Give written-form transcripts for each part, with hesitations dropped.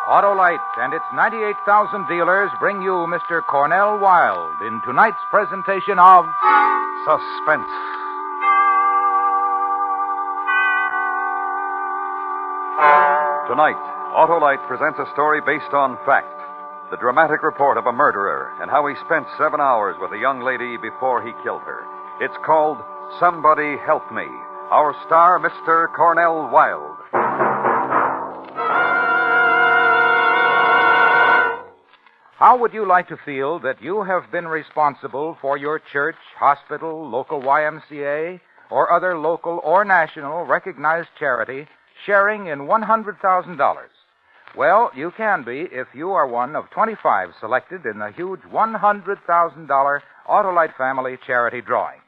Autolite and its 98,000 dealers bring you Mr. Cornell Wilde in tonight's presentation of Suspense. Tonight, Autolite presents a story based on fact. The dramatic report of a murderer and how he spent 7 hours with a young lady before he killed her. It's called Somebody Help Me. Our star, Mr. Cornell Wilde. How would you like to feel that you have been responsible for your church, hospital, local YMCA, or other local or national recognized charity sharing in $100,000? Well, you can be if you are one of 25 selected in the huge $100,000 Autolite Family Charity Drawing.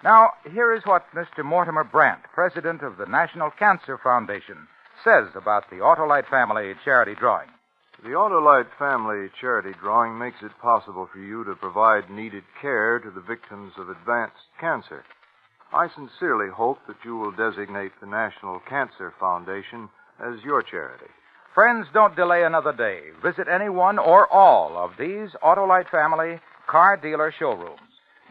Now, here is what Mr. Mortimer Brandt, president of the National Cancer Foundation, says about the Autolite Family Charity Drawing. The Autolite Family Charity Drawing makes it possible for you to provide needed care to the victims of advanced cancer. I sincerely hope that you will designate the National Cancer Foundation as your charity. Friends, don't delay another day. Visit any one or all of these Autolite Family car dealer showrooms.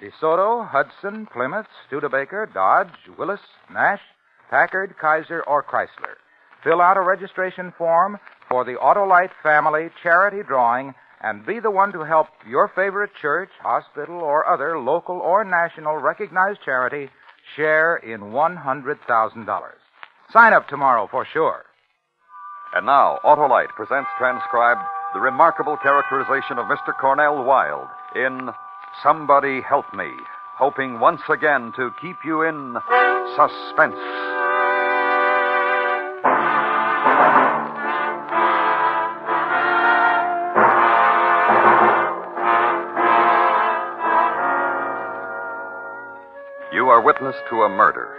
DeSoto, Hudson, Plymouth, Studebaker, Dodge, Willis, Nash, Packard, Kaiser, or Chrysler. Fill out a registration form for the Autolite Family Charity Drawing and be the one to help your favorite church, hospital, or other local or national recognized charity share in $100,000. Sign up tomorrow for sure. And now, Autolite presents transcribed the remarkable characterization of Mr. Cornell Wilde in Somebody Help Me, hoping once again to keep you in suspense. You are witness to a murder,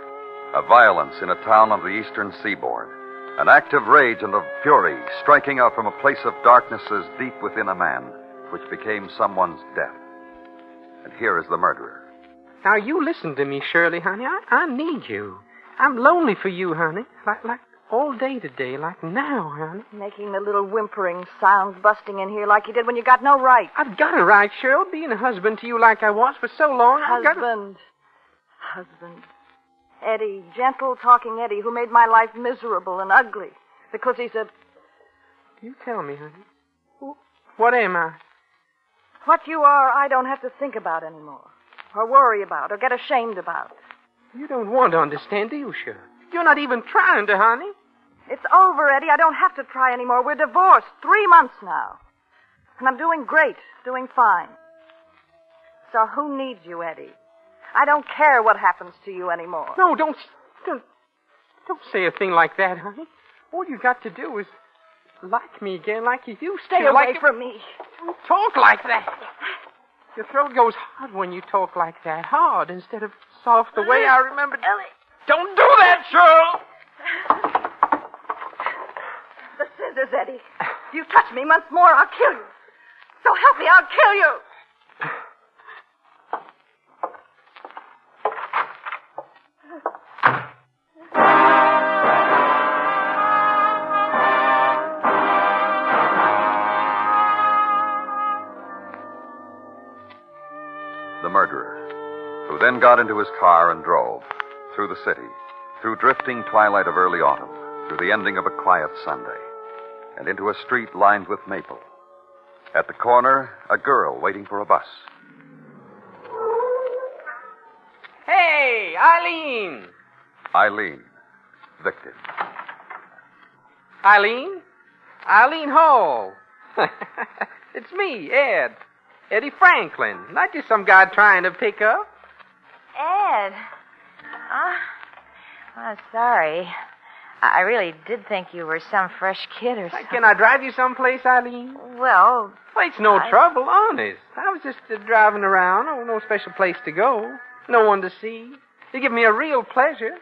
a violence in a town on the eastern seaboard. An act of rage and of fury striking out from a place of darknesses deep within a man, which became someone's death. And here is the murderer. Now, you listen to me, Shirley, honey. I need you. I'm lonely for you, honey. Like all day today, like now, honey. Making the little whimpering sound busting in here like you did when you got no right. I've got a right, Cheryl, being a husband to you like I was for so long. Husband. Eddie, gentle talking Eddie, who made my life miserable and ugly because he's a... You tell me, honey. What am I? What you are, I don't have to think about anymore, or worry about, or get ashamed about. You don't want to understand, do you, Cheryl? You're not even trying to, honey. It's over, Eddie. I don't have to try anymore. We're divorced 3 months now. And I'm doing great, doing fine. So who needs you, Eddie? I don't care what happens to you anymore. No, don't say a thing like that, honey. All you got to do is like me again like you used to. Stay away from me. Don't talk like that. Your throat goes hard when you talk like that. Hard instead of soft the way I remember. Ellie. Don't do that, Cheryl! The scissors, Eddie. If you touch me once more, I'll kill you. So help me, I'll kill you. The murderer, who then got into his car and drove through the city, through drifting twilight of early autumn, through the ending of a quiet Sunday, and into a street lined with maple. At the corner, a girl waiting for a bus. Hey, Eileen! Eileen, victim. Eileen Hall. It's me, Ed. Eddie Franklin. Not just some guy trying to pick up. Ed. I'm sorry. I really did think you were some fresh kid or something. Can I drive you someplace, Eileen? Well, it's no trouble, honest. I was just driving around. Oh, no special place to go. No one to see. You give me a real pleasure.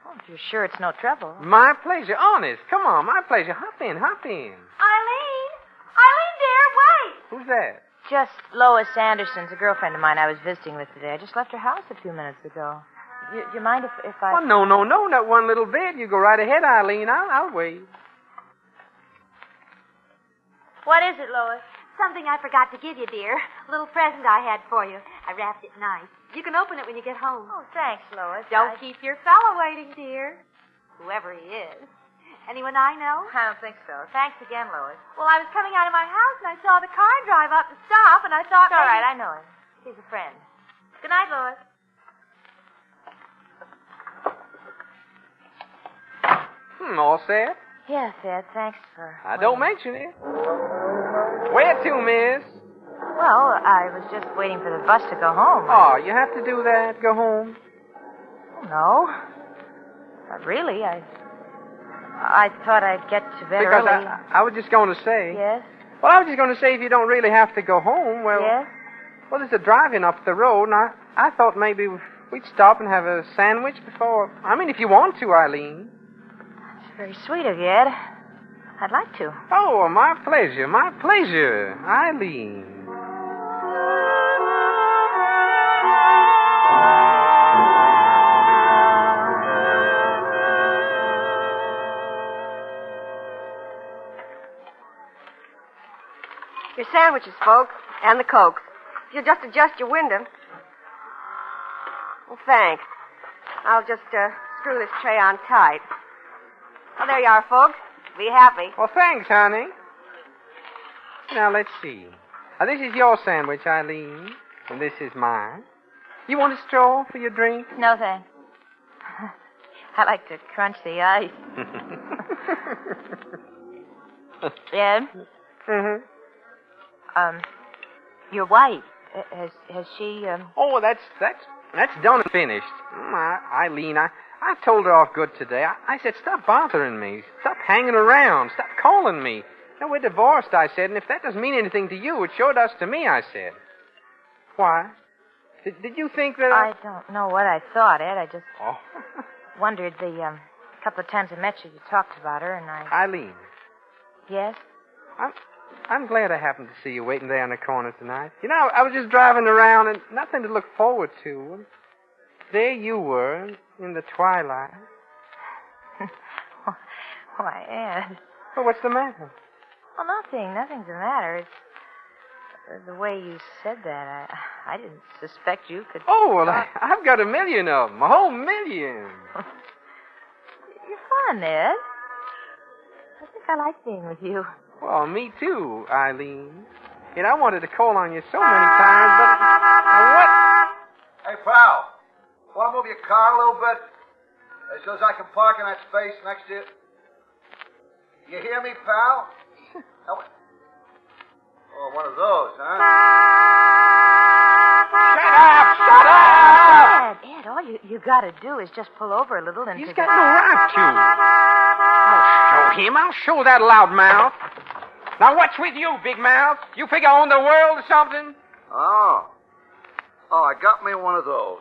Oh, you're sure it's no trouble? My pleasure, honest. Come on, my pleasure. Hop in. Eileen, dear, wait. Who's that? Just Lois Anderson's, a girlfriend of mine I was visiting with today. I just left her house a few minutes ago. Do you mind if I... Oh, no, not one little bit. You go right ahead, Eileen. I'll wait. What is it, Lois? Something I forgot to give you, dear. A little present I had for you. I wrapped it nice. You can open it when you get home. Oh, thanks, Lois. Don't keep your fella waiting, dear. Whoever he is. Anyone I know? I don't think so. Thanks again, Lois. Well, I was coming out of my house and I saw the car drive up and stop, and I thought It's all right. I know him. He's a friend. Good night, Lois. All set? Yes, Ed. Thanks for... Don't mention it. Where to, miss? Well, I was just waiting for the bus to go home. Oh, you have to do that? Go home? No. Not really. I thought I'd get to bed Because early. I was just going to say. Yes? Well, I was just going to say if you don't really have to go home, well... Yes? Well, there's a drive-in up the road, and I thought maybe we'd stop and have a sandwich before... I mean, if you want to, Eileen. It's very sweet of you, Ed. I'd like to. Oh, my pleasure, Eileen. Your sandwiches, folks, and the Cokes. If you'll just adjust your window. Well, thanks. I'll just screw this tray on tight. Well, there you are, folks. Be happy. Well, thanks, honey. Now, let's see. Now, this is your sandwich, Eileen, and this is mine. You want a straw for your drink? No, thanks. I like to crunch the ice. Ed? Mm-hmm. Your wife, has she, Oh, that's done and finished. Eileen, I told her off good today. I said, stop bothering me. Stop hanging around. Stop calling me. No, we're divorced, I said, and if that doesn't mean anything to you, it sure does to me, I said. Why? Did you think that I don't know what I thought, Ed. I just Oh. wondered the couple of times I met you, you talked about her, and I... Eileen, Yes? I'm glad I happened to see you waiting there on the corner tonight. You know, I was just driving around and nothing to look forward to. There you were in the twilight. Why, Ed. Well, what's the matter? Well, nothing. Nothing's the matter. It's the way you said that. I didn't suspect you could... Oh, well, I've got 1 million of them. A whole million. You're fun, Ed. I think I like being with you. Well, me too, Eileen. You know, I wanted to call on you so many times, but... What? Hey, pal. Want to move your car a little bit? So as I can park in that space next to you? You hear me, pal? Oh, one of those, huh? Shut up! Ed, all you gotta do is just pull over a little and... He's got no right to. I'll show that loudmouth. Now, what's with you, big mouth? You figure I own the world or something? Oh, I got me one of those.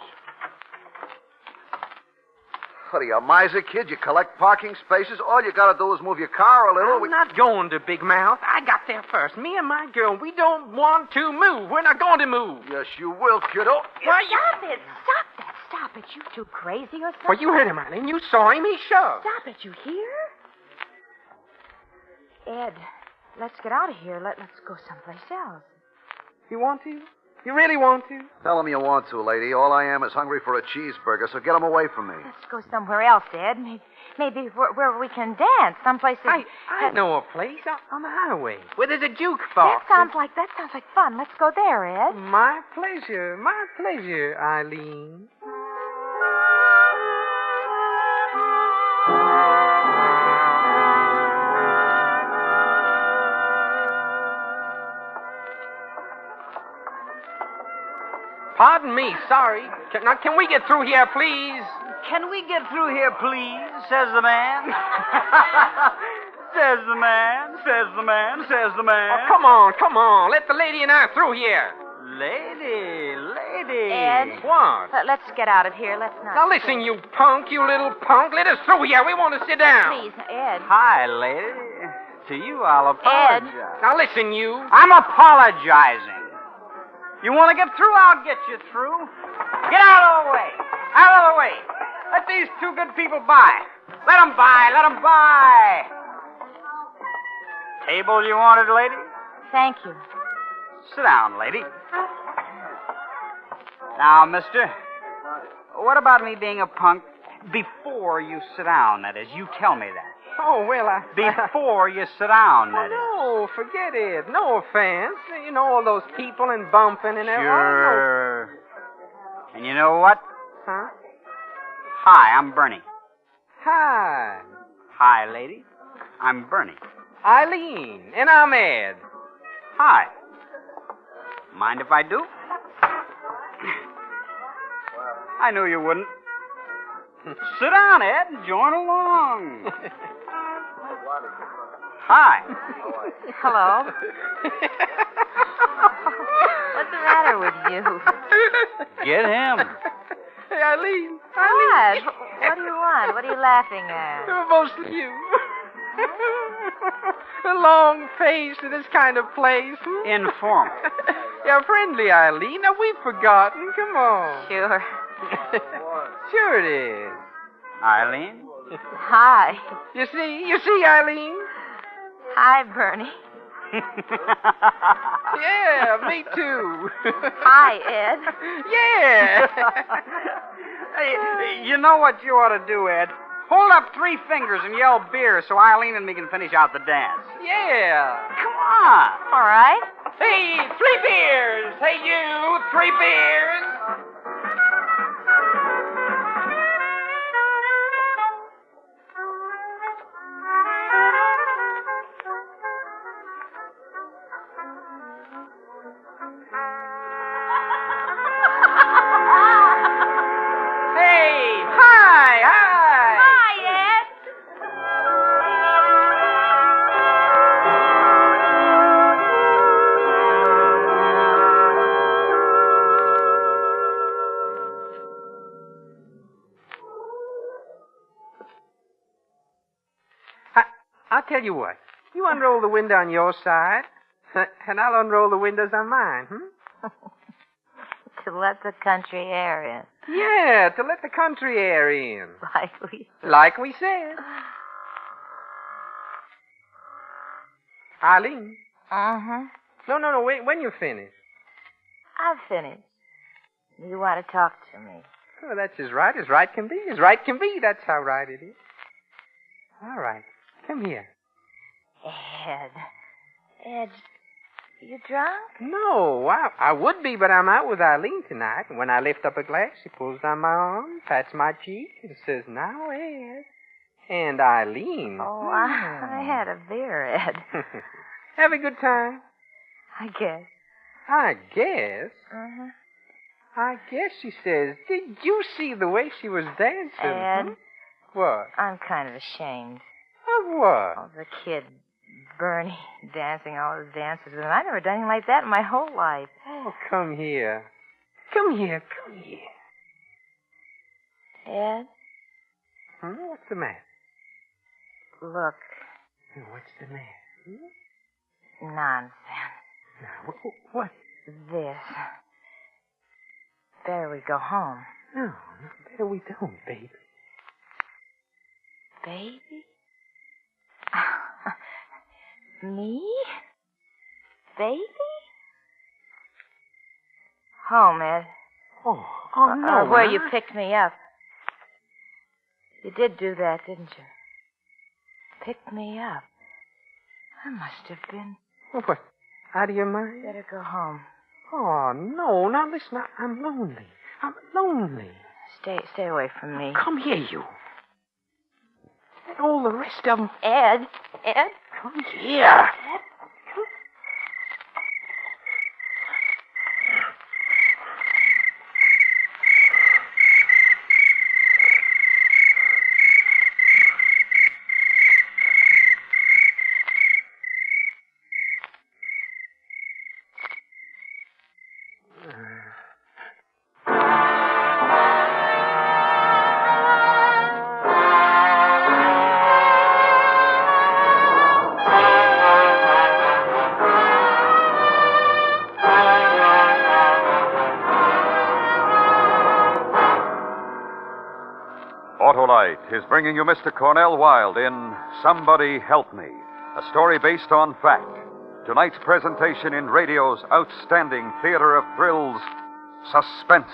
What are you, a miser, kid? You collect parking spaces? All you gotta do is move your car a little. I'm not going to, big mouth. I got there first. Me and my girl, we don't want to move. We're not going to move. Yes, you will, kiddo. Why, stop it. Stop that. Stop it. You too crazy or something? Well, you heard him, Eileen. You saw him. He shoved. Stop it. You hear? Ed, let's get out of here. Let's go someplace else. You want to? You really want to? Tell him you want to, lady. All I am is hungry for a cheeseburger, so get him away from me. Let's go somewhere else, Ed. Maybe where we can dance. Someplace I know a place on the highway where there's a jukebox. That sounds like fun. Let's go there, Ed. My pleasure, Eileen. Pardon me, sorry. Can we get through here, please? Can we get through here, please? Says the man. Says the man. Oh, come on. Let the lady and I through here. Lady. Ed. What? Let's get out of here. Let's not... Now listen, you little punk. Let us through here. We want to sit down. Please, Ed. Hi, lady. To you, I'll apologize. Ed. Now listen, you. I'm apologizing. You want to get through? I'll get you through. Get out of the way. Out of the way. Let these two good people by. Let them by. Table you wanted, lady? Thank you. Sit down, lady. Now, mister, what about me being a punk before you sit down, that is? You tell me that. Oh, well, Before you sit down, that is. No, forget it. No offense. You know, all those people and bumping and everything. Sure. And you know what? Huh? Hi, I'm Bernie. Hi. Hi, lady. I'm Bernie. Eileen. And I'm Ed. Hi. Mind if I do? I knew you wouldn't. Sit down, Ed, and join along. Hi. Hello. What's the matter with you? Get him. Hey, Eileen. What? What do you want? What are you laughing at? Mostly you. A long face to this kind of place. Informal. Yeah, friendly, Eileen. Now, we've forgotten. Come on. Sure. Sure it is. Eileen? Hi. You see, Eileen? Hi, Bernie. Yeah, me too. Hi, Ed. Yeah. Hey, you know what you ought to do, Ed? Hold up 3 fingers and yell beer so Eileen and me can finish out the dance. Yeah. Come on. All right. Hey, 3 beers. Hey, you, 3 beers. Hey, hi. Hi, Ed. I'll tell you what. You unroll the window on your side, and I'll unroll the windows on mine, To let the country air in. Yeah, to let the country air in. Like we said. Like we said. Eileen. Uh-huh. No, wait, when you finish. I've finished. You want to talk to me? Oh, that's as right can be. As right can be, that's how right it is. All right, come here. Ed, you drunk? No, I would be, but I'm out with Eileen tonight. And when I lift up a glass, she pulls down my arm, pats my cheek, and says, "Now, Ed." And Eileen. Oh, I had a beer, Ed. Have a good time. I guess. I guess. Uh-huh. I guess, she says. Did you see the way she was dancing? Ed. What? I'm kind of ashamed. Of what? Oh, the kid, Bernie, dancing all his dances with him. I've never done anything like that in my whole life. Oh, come here. Come here. Ed? What's the matter? Look. What's the matter? Nonsense. Now, what? This. Better we go home. No, better we don't, baby. Baby? Me? Baby? Home, Ed. Oh, no. Where you picked me up. You did do that, didn't you? Picked me up. I must have been. What? Out of your mind? Better go home. Oh, no. Now, listen, I'm lonely. I'm lonely. Stay away from me. Come here, you. And all the rest of them. Ed? Come here. Autolite is bringing you Mr. Cornell Wilde in Somebody Help Me, a story based on fact. tonight's presentation in radio's outstanding theater of thrills, Suspense.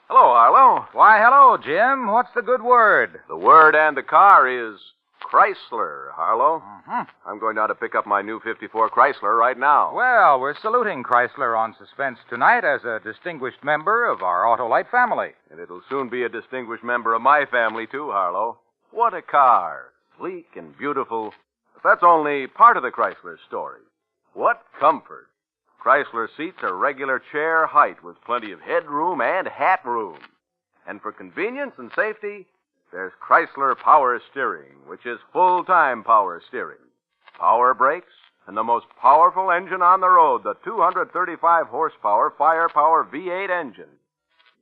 Hello, Harlow. Why, hello, Jim. What's the good word? The word and the car is Chrysler, Harlow. Mm-hmm. I'm going down to pick up my new 54 Chrysler right now. Well, we're saluting Chrysler on Suspense tonight as a distinguished member of our Autolite family. And it'll soon be a distinguished member of my family, too, Harlow. What a car. Sleek and beautiful. But that's only part of the Chrysler story. What comfort. Chrysler seats are regular chair height with plenty of headroom and hat room. And for convenience and safety, there's Chrysler Power Steering, which is full-time power steering. Power brakes, and the most powerful engine on the road, the 235-horsepower Firepower V8 engine.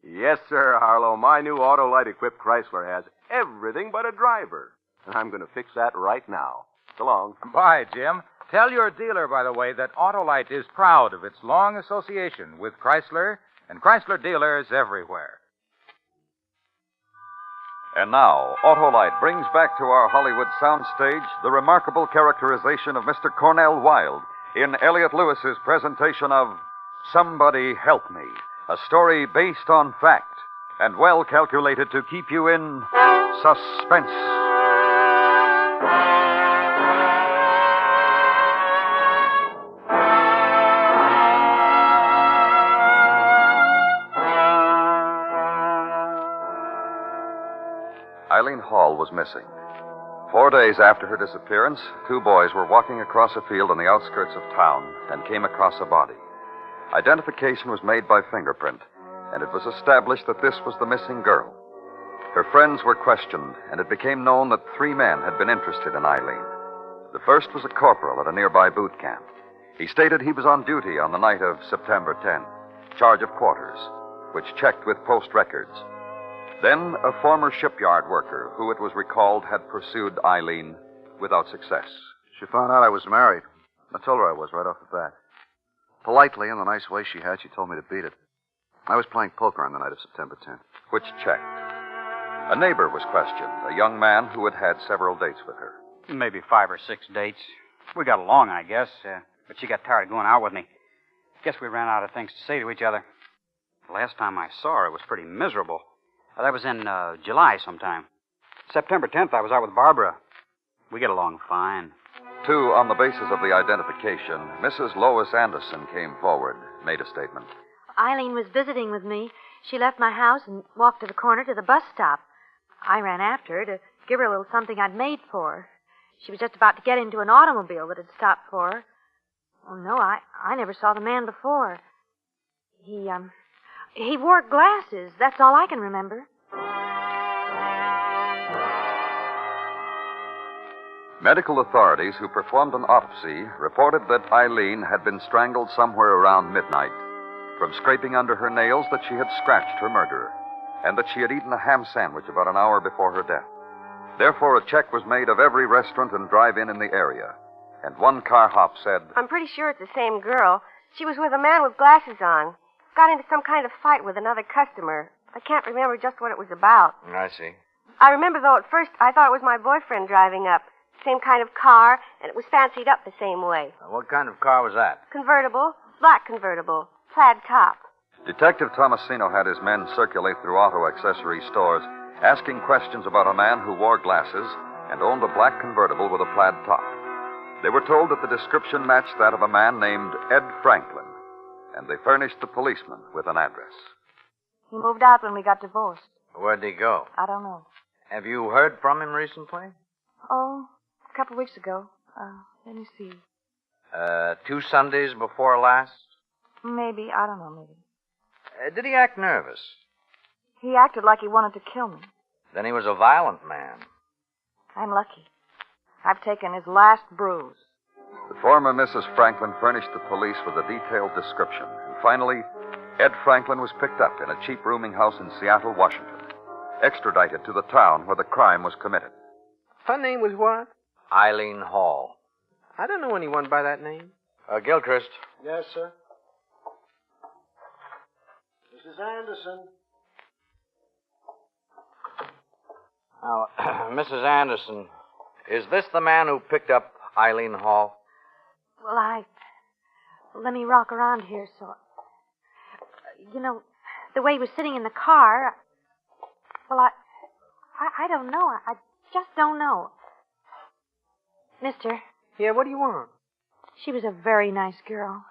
Yes, sir, Harlow, my new Autolite-equipped Chrysler has everything but a driver. And I'm going to fix that right now. So long. Bye, Jim. Tell your dealer, by the way, that Autolite is proud of its long association with Chrysler and Chrysler dealers everywhere. And now, Autolite brings back to our Hollywood soundstage the remarkable characterization of Mr. Cornell Wilde in Elliot Lewis's presentation of Somebody Help Me, a story based on fact and well calculated to keep you in suspense. Eileen Hall was missing. 4 days after her disappearance, 2 boys were walking across a field on the outskirts of town and came across a body. Identification was made by fingerprint, and it was established that this was the missing girl. Her friends were questioned, and it became known that 3 men had been interested in Eileen. The first was a corporal at a nearby boot camp. He stated he was on duty on the night of September 10th, charge of quarters, which checked with post records. Then a former shipyard worker, who it was recalled had pursued Eileen without success. She found out I was married. I told her I was right off the bat. Politely, in the nice way she had, she told me to beat it. I was playing poker on the night of September 10th. Which checked. A neighbor was questioned, a young man who had had several dates with her. Maybe 5 or 6 dates. We got along, I guess, but she got tired of going out with me. Guess we ran out of things to say to each other. The last time I saw her, it was pretty miserable. That was in July sometime. September 10th, I was out with Barbara. We get along fine. 2, on the basis of the identification, Mrs. Lois Anderson came forward, made a statement. Eileen was visiting with me. She left my house and walked to the corner to the bus stop. I ran after her to give her a little something I'd made for her. She was just about to get into an automobile that had stopped for her. Oh, no, I never saw the man before. He wore glasses. That's all I can remember. Medical authorities who performed an autopsy reported that Eileen had been strangled somewhere around midnight. From scraping under her nails that she had scratched her murderer, and that she had eaten a ham sandwich about an hour before her death. Therefore, a check was made of every restaurant and drive-in in the area. And one car hop said, I'm pretty sure it's the same girl. She was with a man with glasses on. Got into some kind of fight with another customer. I can't remember just what it was about. I see. I remember, though, at first I thought it was my boyfriend driving up. Same kind of car, and it was fancied up the same way. What kind of car was that? Convertible. Black convertible. Plaid top. Detective Tomasino had his men circulate through auto accessory stores, asking questions about a man who wore glasses and owned a black convertible with a plaid top. They were told that the description matched that of a man named Ed Franklin, and they furnished the policeman with an address. He moved out when we got divorced. Where'd he go? I don't know. Have you heard from him recently? Oh, a couple of weeks ago. Let me see. 2 Sundays before last? Maybe. I don't know, maybe. Did he act nervous? He acted like he wanted to kill me. Then he was a violent man. I'm lucky. I've taken his last bruise. The former Mrs. Franklin furnished the police with a detailed description. And finally, Ed Franklin was picked up in a cheap rooming house in Seattle, Washington, extradited to the town where the crime was committed. Her name was what? Eileen Hall. I don't know anyone by that name. Gilchrist. Yes, sir? Mrs. Anderson. Now, Mrs. Anderson, is this the man who picked up Eileen Hall? Well, let me rock around here so... You know, the way he was sitting in the car... Well, I don't know. I just don't know. Mister. Yeah, what do you want? She was a very nice girl.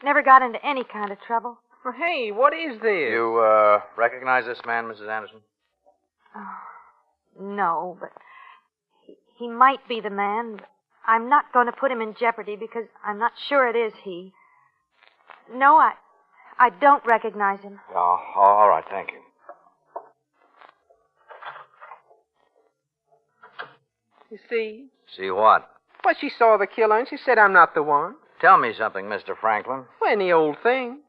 Never got into any kind of trouble. Well, hey, what is this? You, recognize this man, Mrs. Anderson? Oh, no, but he might be the man. But I'm not going to put him in jeopardy because I'm not sure it is he. No, I don't recognize him. Oh, all right, thank you. You see? See what? Well, she saw the killer and she said I'm not the one. Tell me something, Mr. Franklin. Well, any old thing.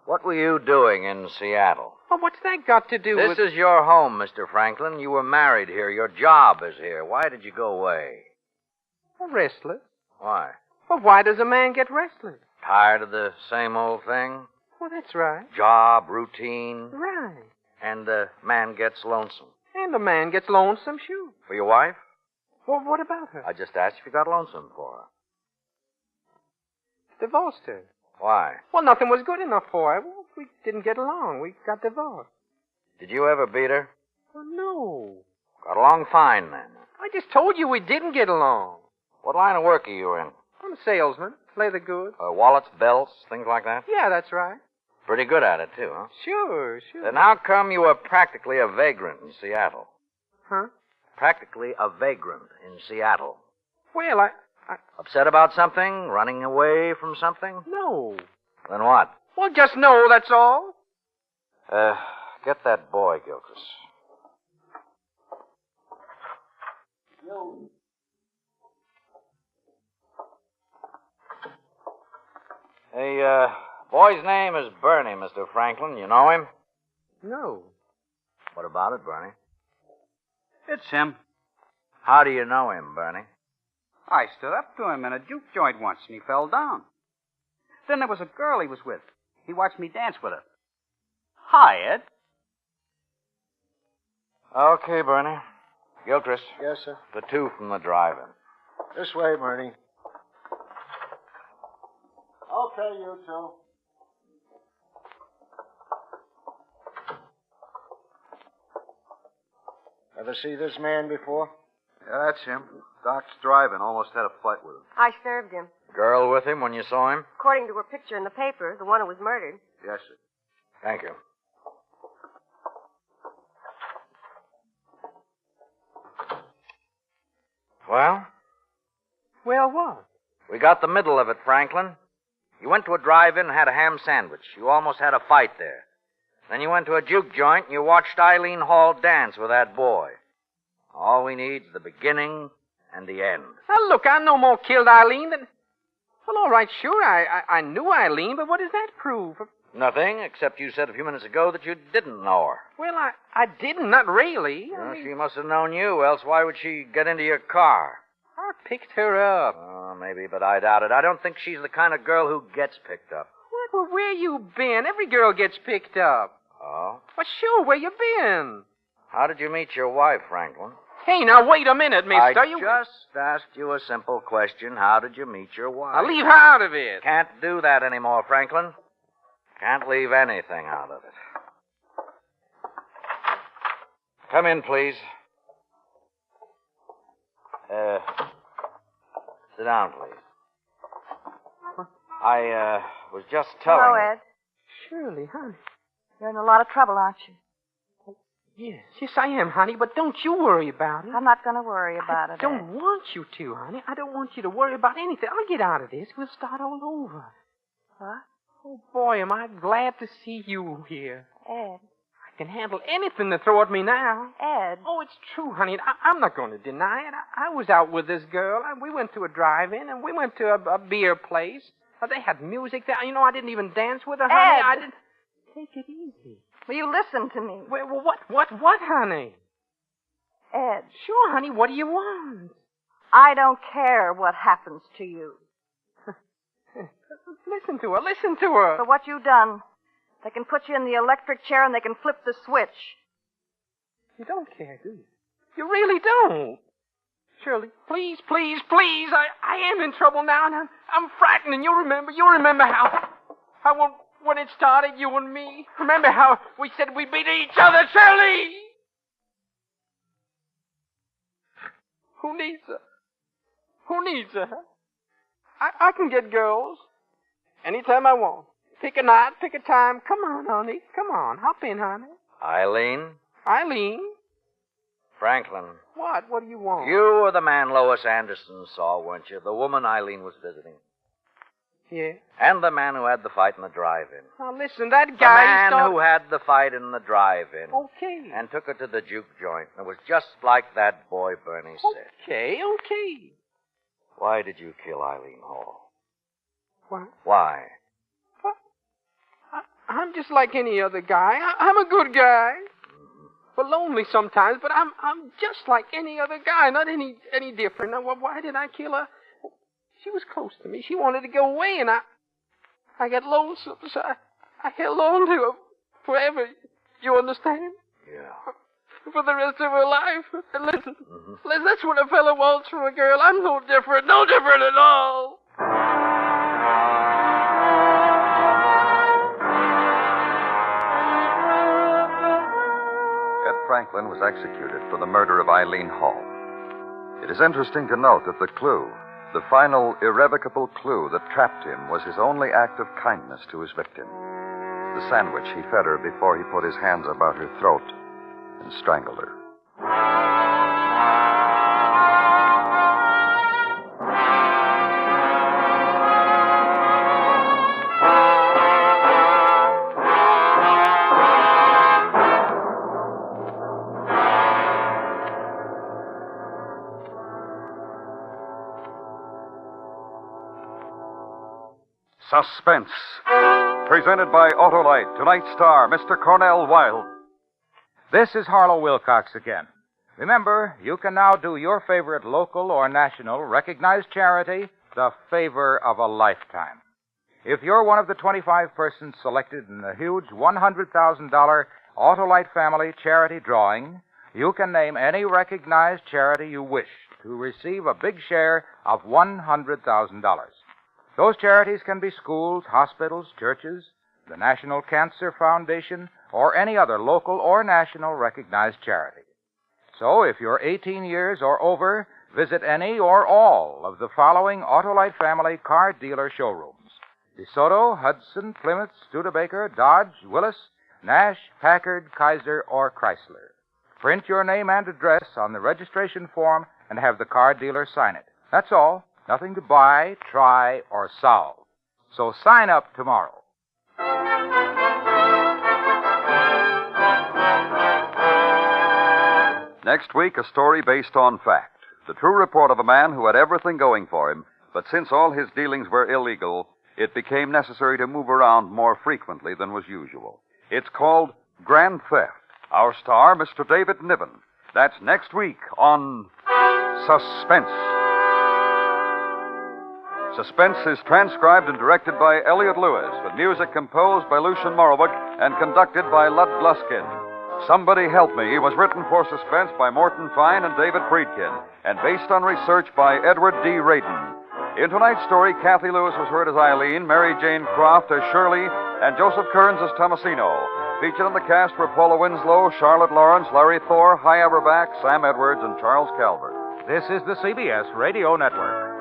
What were you doing in Seattle? Well, what's that got to do with... This is your home, Mr. Franklin. You were married here. Your job is here. Why did you go away? Well, restless. Why? Well, why does a man get restless? Tired of the same old thing? Well, that's right. Job, routine. Right. And the man gets lonesome. And the man gets lonesome, sure. For your wife? Well, what about her? I just asked if you got lonesome for her. Divorced her. Why? Well, nothing was good enough for her. Well, we didn't get along. We got divorced. Did you ever beat her? Well, no. Got along fine, then. I just told you we didn't get along. What line of work are you in? I'm a salesman. Leather goods. Wallets, belts, things like that? Yeah, that's right. Pretty good at it, too, huh? Sure. Then how come you were practically a vagrant in Seattle? Huh? Practically a vagrant in Seattle. Well, I... Upset about something? Running away from something? No. Then what? Well, just no, that's all. Get that boy, Gilchrist. Hey, boy's name is Bernie, Mr. Franklin. You know him? No. What about it, Bernie? It's him. How do you know him, Bernie? I stood up to him in a juke joint once, and he fell down. Then there was a girl he was with. He watched me dance with her. Hi, Ed. Okay, Bernie. Gilchrist. Yes, sir. The two from the drive-in. This way, Bernie. Okay, you two. Ever see this man before? Yeah, that's him. Doc's driving. Almost had a fight with him. I served him. Girl with him when you saw him? According to her picture in the paper, the one who was murdered. Yes, sir. Thank you. Well? Well, what? We got the middle of it, Franklin. You went to a drive-in and had a ham sandwich. You almost had a fight there. Then you went to a juke joint and you watched Eileen Hall dance with that boy. All we need is the beginning and the end. Now, look, I no more killed Eileen than... Well, all right, sure, I knew Eileen, but what does that prove? Nothing, except you said a few minutes ago that you didn't know her. Well, I didn't, not really. Well, she must have known you, else why would she get into your car? I picked her up. Oh, maybe, but I doubt it. I don't think she's the kind of girl who gets picked up. Well, where you been? Every girl gets picked up. Oh? Well, sure, where you been? How did you meet your wife, Franklin? Hey, now, wait a minute, mister. I just asked you a simple question. How did you meet your wife? I'll leave her out of it. Can't do that anymore, Franklin. Can't leave anything out of it. Come in, please. Sit down, please. I was just telling... Hello, Ed. Shirley, honey. You're in a lot of trouble, aren't you? Yes, I am, honey, but don't you worry about it. I'm not going to worry about it, I don't Ed. want you to, honey. I don't want you to worry about anything. I'll get out of this. We'll start all over. What? Oh, boy, am I glad to see you here. Ed. I can handle anything to throw at me now. Ed. Oh, it's true, honey. I'm not going to deny it. I was out with this girl. We went to a drive-in, and we went to a beer place. They had music there. You know, I didn't even dance with her, honey. Ed. I didn't... Take it easy. Will you listen to me? Well, what, honey? Ed. Sure, honey. What do you want? I don't care what happens to you. Listen to her. For what you've done, They can put you in the electric chair and they can flip the switch. You don't care, do you? You really don't. Shirley, please, please, please. I am in trouble now, and I'm frightened. And you remember how when it started, you and me. Remember how we said we beat each other, Shirley? Who needs her? Who needs her? I can get girls anytime I want. Pick a night, pick a time. Come on, honey. Come on. Hop in, honey. Eileen? Eileen? Franklin. What? What do you want? You were the man Lois Anderson saw, weren't you? The woman Eileen was visiting. Yeah. And the man who had the fight in the drive-in. Now, listen, that guy... The man who had the fight in the drive-in. Okay. And took her to the juke joint. It was just like that boy Bernie said. Okay. Why did you kill Eileen Hall? What? Why? What? I'm just like any other guy. I'm a good guy. Well, lonely sometimes, but I'm just like any other guy, not any different. Now, why did I kill her? She was close to me. She wanted to go away, and I got lonesome, so I held on to her forever. You understand? Yeah. For the rest of her life. And listen, that's what a fellow wants from a girl. I'm no different at all. Franklin was executed for the murder of Eileen Hall. It is interesting to note that the clue, the final irrevocable clue that trapped him, was his only act of kindness to his victim. The sandwich he fed her before he put his hands about her throat and strangled her. Suspense. Presented by Autolite. Tonight's star, Mr. Cornell Wilde. This is Harlow Wilcox again. Remember, you can now do your favorite local or national recognized charity the favor of a lifetime. If you're one of the 25 persons selected in the huge $100,000 Autolite Family Charity Drawing, you can name any recognized charity you wish to receive a big share of $100,000. Those charities can be schools, hospitals, churches, the National Cancer Foundation, or any other local or national recognized charity. So, if you're 18 years or over, visit any or all of the following Autolite Family car dealer showrooms: DeSoto, Hudson, Plymouth, Studebaker, Dodge, Willis, Nash, Packard, Kaiser, or Chrysler. Print your name and address on the registration form and have the car dealer sign it. That's all. Nothing to buy, try, or solve. So sign up tomorrow. Next week, a story based on fact. The true report of a man who had everything going for him, but since all his dealings were illegal, it became necessary to move around more frequently than was usual. It's called Grand Theft. Our star, Mr. David Niven. That's next week on Suspense. Suspense is transcribed and directed by Elliot Lewis, with music composed by Lucien Moravec and conducted by Lud Gluskin. Somebody Help Me was written for Suspense by Morton Fine and David Friedkin, and based on research by Edward D. Radin. In tonight's story, Kathy Lewis was heard as Eileen, Mary Jane Croft as Shirley, and Joseph Kearns as Tomasino. Featured in the cast were Paula Winslow, Charlotte Lawrence, Larry Thor, Hy Averback, Sam Edwards, and Charles Calvert. This is the CBS Radio Network.